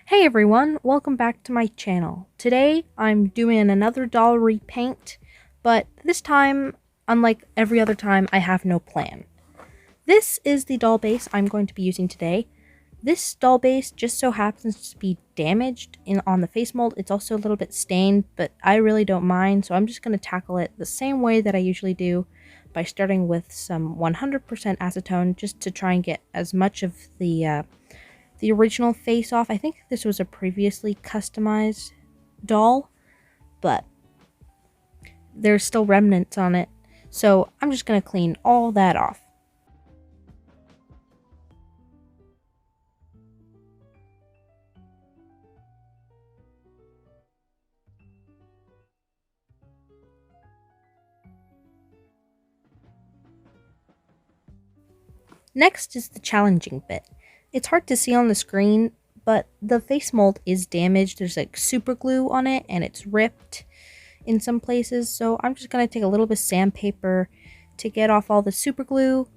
Hey everyone, welcome back to my channel. Today I'm doing another doll repaint, but this time, unlike every other time, I have no plan. This is the doll base I'm going to be using today. This doll base just so happens to be damaged on the face mold. It's also a little bit stained, but I really don't mind, so I'm just going to tackle it the same way that I usually do, by starting with some 100% acetone just to try and get as much of the original face off. I think this was a previously customized doll, but there's still remnants on it, so I'm just going to clean all that off. Next is the challenging bit. It's hard to see on the screen, but the face mold is damaged. There's like super glue on it and it's ripped in some places, so I'm just going to take a little bit of sandpaper to get off all the super glue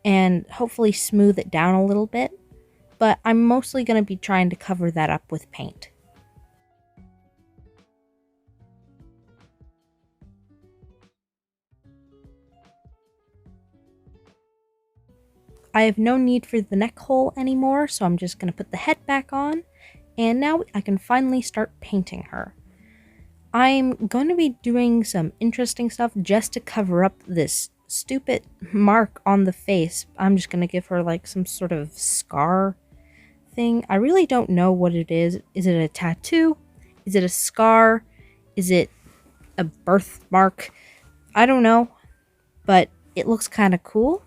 and hopefully smooth it down a little bit, but I'm mostly going to be trying to cover that up with paint. I have no need for the neck hole anymore, so I'm just going to put the head back on, and now I can finally start painting her. I'm going to be doing some interesting stuff just to cover up this stupid mark on the face. I'm just going to give her like some sort of scar thing. I really don't know what it is. Is it a tattoo? Is it a scar? Is it a birthmark? I don't know, but it looks kind of cool.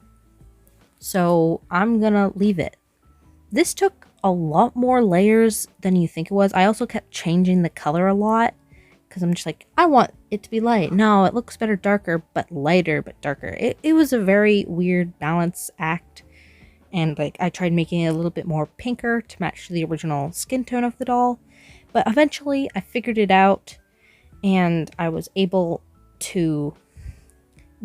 So I'm gonna leave it. This took a lot more layers than you think it was. I also kept changing the color a lot because I'm just like, I want it to be light. No, it looks better darker, but lighter, but darker. It was a very weird balance act. And like I tried making it a little bit more pinker to match the original skin tone of the doll. But eventually I figured it out and I was able to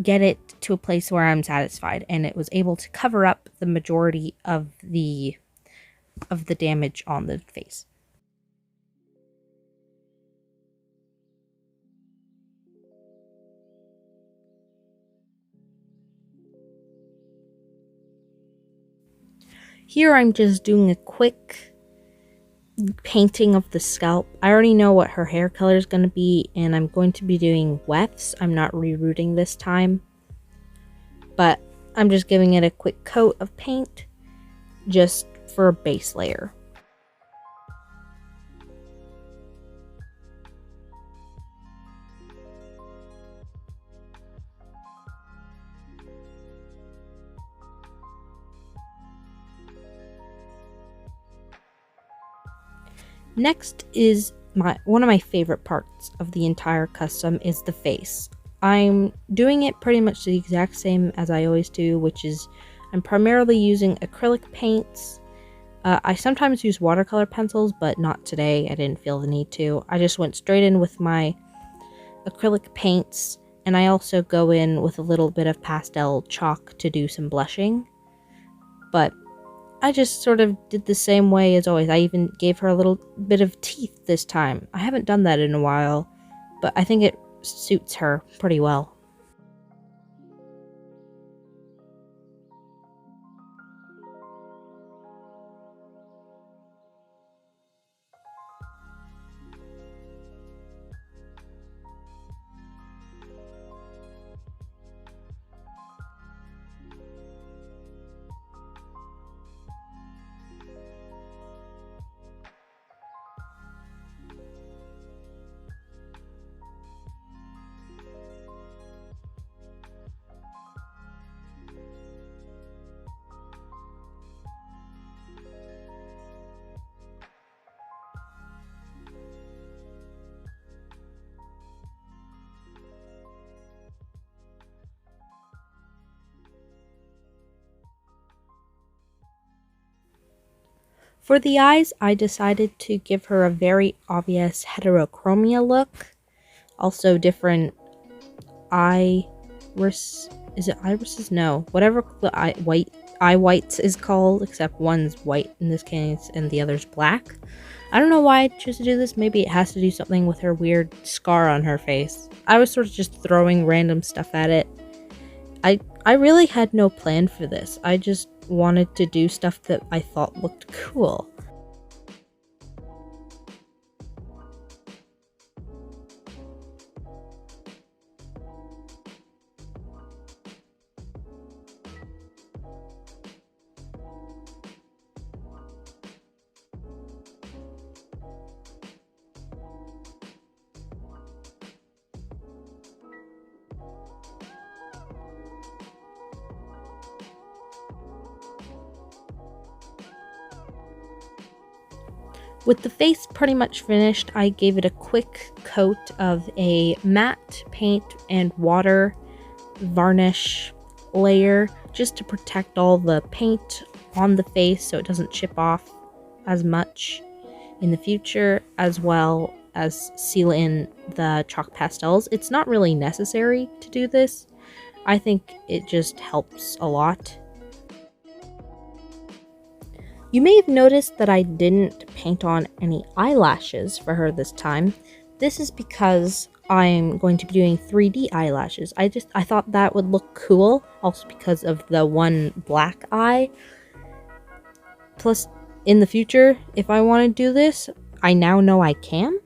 get it to a place where I'm satisfied, and it was able to cover up the majority of the damage on the face. Here I'm just doing a quick painting of the scalp. I already know what her hair color is going to be, and I'm going to be doing wefts. I'm not rerouting this time, but I'm just giving it a quick coat of paint just for a base layer. Next is one of my favorite parts of the entire custom is the face. I'm doing it pretty much the exact same as I always do, which is I'm primarily using acrylic paints. I sometimes use watercolor pencils, but not today. I didn't feel the need to. I just went straight in with my acrylic paints, and I also go in with a little bit of pastel chalk to do some blushing. But I just sort of did the same way as always. I even gave her a little bit of teeth this time. I haven't done that in a while, but I think it suits her pretty well. For the eyes, I decided to give her a very obvious heterochromia look. Also different iris, is it irises? No, whatever the white eye whites is called, except one's white in this case and the other's black. I don't know why I chose to do this. Maybe it has to do something with her weird scar on her face. I was sort of just throwing random stuff at it. I really had no plan for this. I just wanted to do stuff that I thought looked cool. With the face pretty much finished, I gave it a quick coat of a matte paint and water varnish layer just to protect all the paint on the face so it doesn't chip off as much in the future, as well as seal in the chalk pastels. It's not really necessary to do this. I think it just helps a lot. You may have noticed that I didn't paint on any eyelashes for her this time. This is because I'm going to be doing 3D eyelashes. I thought that would look cool, also because of the one black eye. Plus, in the future, if I want to do this, I now know I can.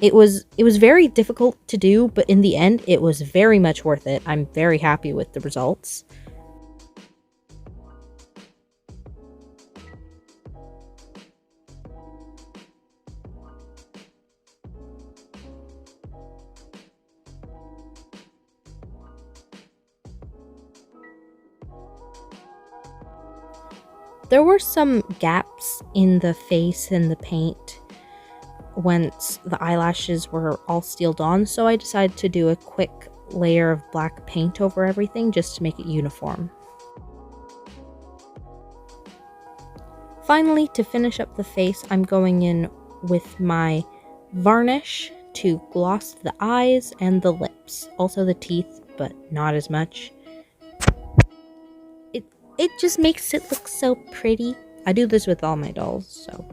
It was very difficult to do, but in the end, it was very much worth it. I'm very happy with the results. There were some gaps in the face and the paint once the eyelashes were all sealed on, so I decided to do a quick layer of black paint over everything just to make it uniform. Finally, to finish up the face, I'm going in with my varnish to gloss the eyes and the lips, also the teeth, but not as much. It just makes it look so pretty. I do this with all my dolls, so.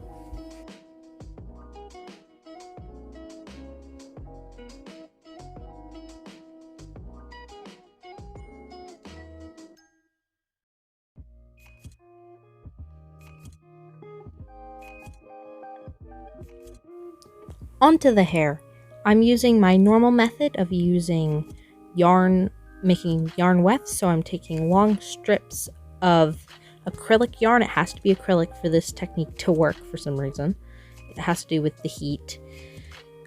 Onto the hair. I'm using my normal method of using yarn, making yarn wefts, so I'm taking long strips of acrylic yarn. It has to be acrylic for this technique to work for some reason. It has to do with the heat.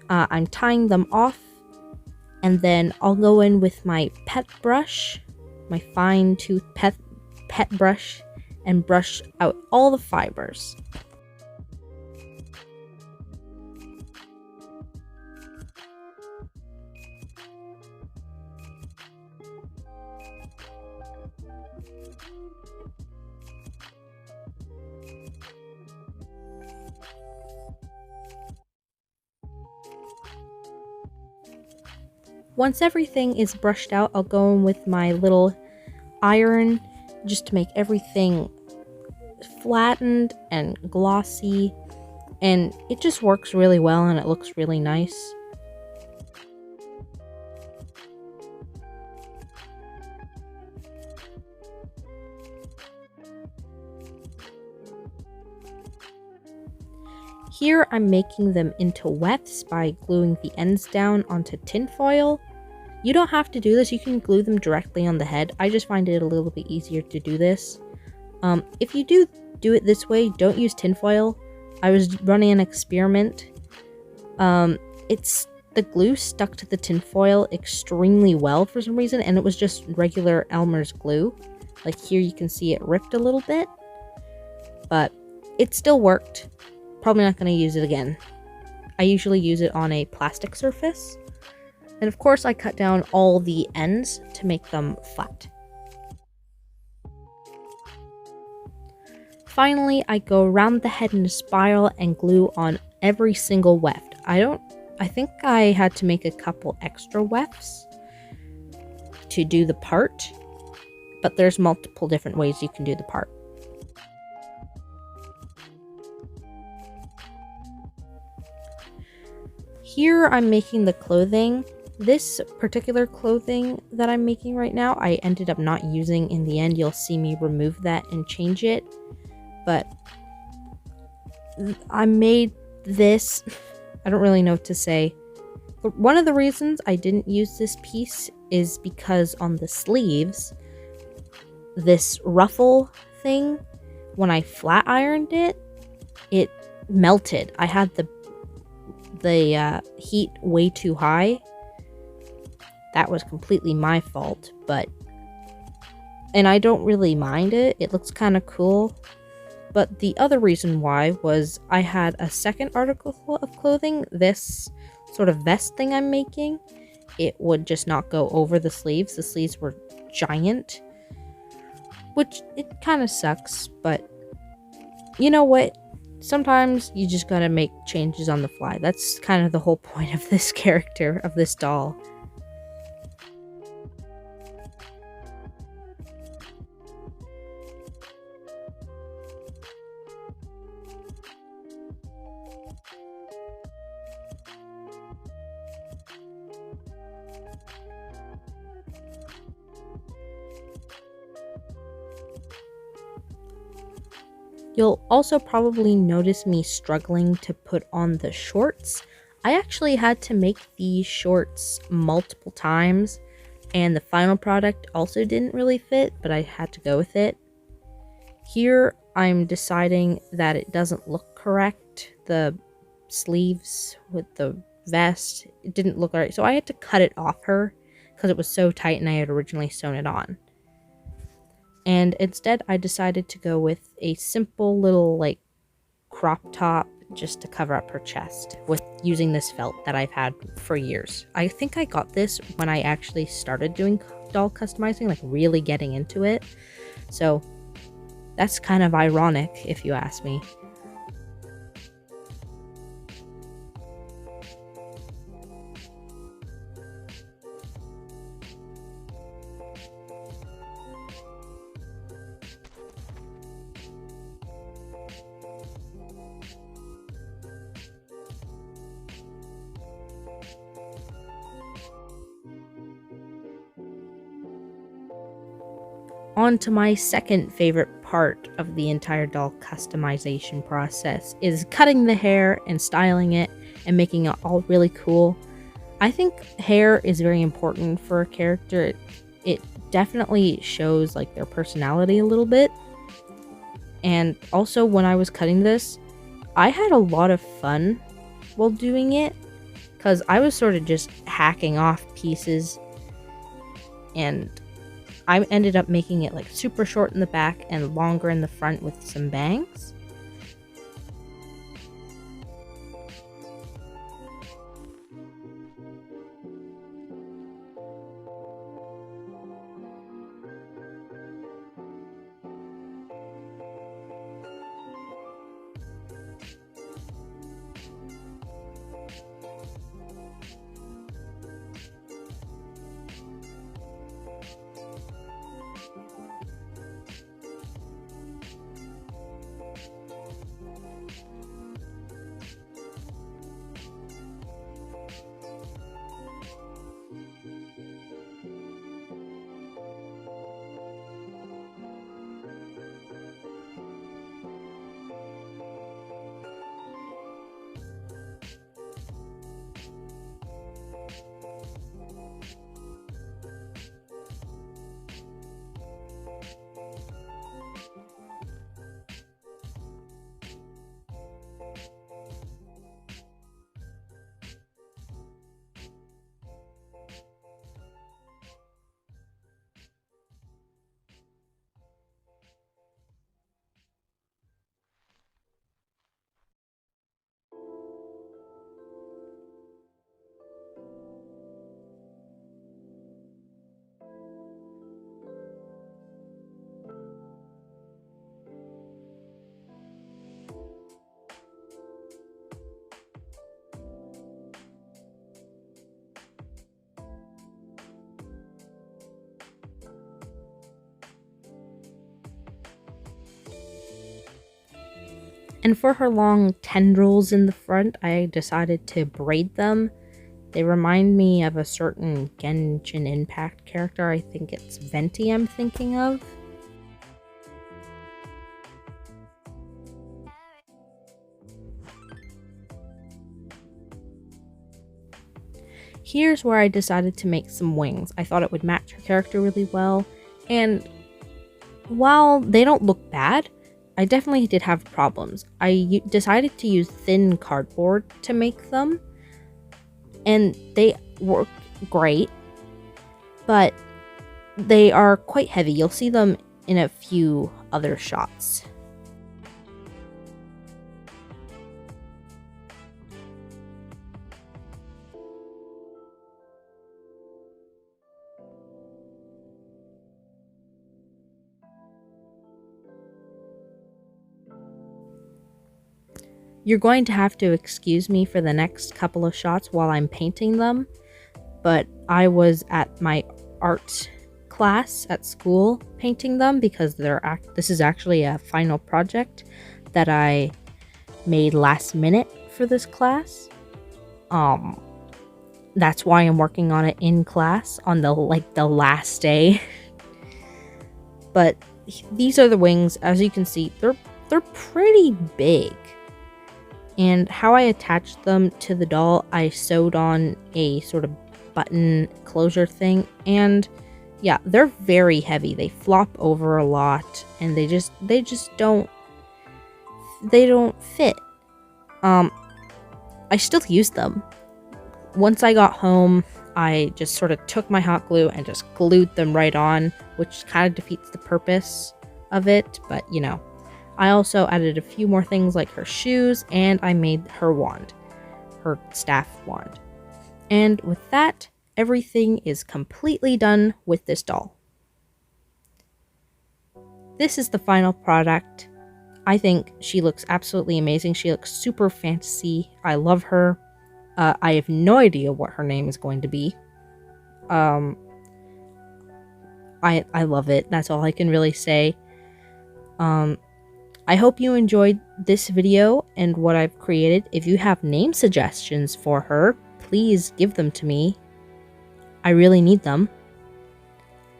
I'm tying them off, and then I'll go in with my pet brush, my fine tooth pet brush, and brush out all the fibers. Once everything is brushed out, I'll go in with my little iron just to make everything flattened and glossy, and it just works really well and it looks really nice. Here I'm making them into wefts by gluing the ends down onto tinfoil. You don't have to do this, you can glue them directly on the head. I just find it a little bit easier to do this. If you do it this way, don't use tinfoil. I was running an experiment. The glue stuck to the tinfoil extremely well for some reason, and it was just regular Elmer's glue. Like here you can see it ripped a little bit, but it still worked. Probably not going to use it again. I usually use it on a plastic surface. And of course I cut down all the ends to make them flat. Finally, I go around the head in a spiral and glue on every single weft. I think I had to make a couple extra wefts to do the part, but there's multiple different ways you can do the part. Here I'm making the clothing. This particular clothing that I'm making right now, I ended up not using in the end. You'll see me remove that and change it. But I made this, I don't really know what to say. But one of the reasons I didn't use this piece is because on the sleeves, this ruffle thing, when I flat ironed it, it melted. I had the heat way too high. That was completely my fault, and I don't really mind it. It looks kind of cool. But the other reason why was I had a second article of clothing, this sort of vest thing I'm making. It would just not go over the sleeves. The sleeves were giant, which it kind of sucks, but you know what? Sometimes you just gotta make changes on the fly. That's kind of the whole point of this character, of this doll. You'll also probably notice me struggling to put on the shorts. I actually had to make these shorts multiple times, and the final product also didn't really fit, but I had to go with it. Here, I'm deciding that it doesn't look correct. The sleeves with the vest, it didn't look right, so I had to cut it off her because it was so tight and I had originally sewn it on. And instead, I decided to go with a simple little, like, crop top just to cover up her chest with using this felt that I've had for years. I think I got this when I actually started doing doll customizing, like really getting into it. So that's kind of ironic, if you ask me. On to my second favorite part of the entire doll customization process is cutting the hair and styling it and making it all really cool. I think hair is very important for a character. It definitely shows like their personality a little bit. And also when I was cutting this, I had a lot of fun while doing it because I was sort of just hacking off pieces, and I ended up making it like super short in the back and longer in the front with some bangs. And for her long tendrils in the front, I decided to braid them. They remind me of a certain Genshin Impact character. I think it's Venti I'm thinking of. Here's where I decided to make some wings. I thought it would match her character really well, and while they don't look bad, I definitely did have problems. I decided to use thin cardboard to make them, and they work great, but they are quite heavy. You'll see them in a few other shots. You're going to have to excuse me for the next couple of shots while I'm painting them, but I was at my art class at school painting them because this is actually a final project that I made last minute for this class. That's why I'm working on it in class on the last day. But these are the wings. As you can see, they're pretty big. And how I attached them to the doll, I sewed on a sort of button closure thing, and yeah, they're very heavy. They flop over a lot, and they just don't fit. I still use them. Once I got home, I just sort of took my hot glue and just glued them right on, which kind of defeats the purpose of it, but you know. I also added a few more things like her shoes, and I made her wand, her staff wand. And with that, everything is completely done with this doll. This is the final product. I think she looks absolutely amazing. She looks super fantasy. I love her. I have no idea what her name is going to be. I love it. That's all I can really say. I hope you enjoyed this video and what I've created. If you have name suggestions for her, please give them to me. I really need them.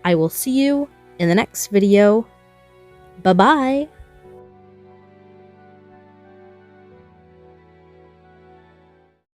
I will see you in the next video. Bye-bye!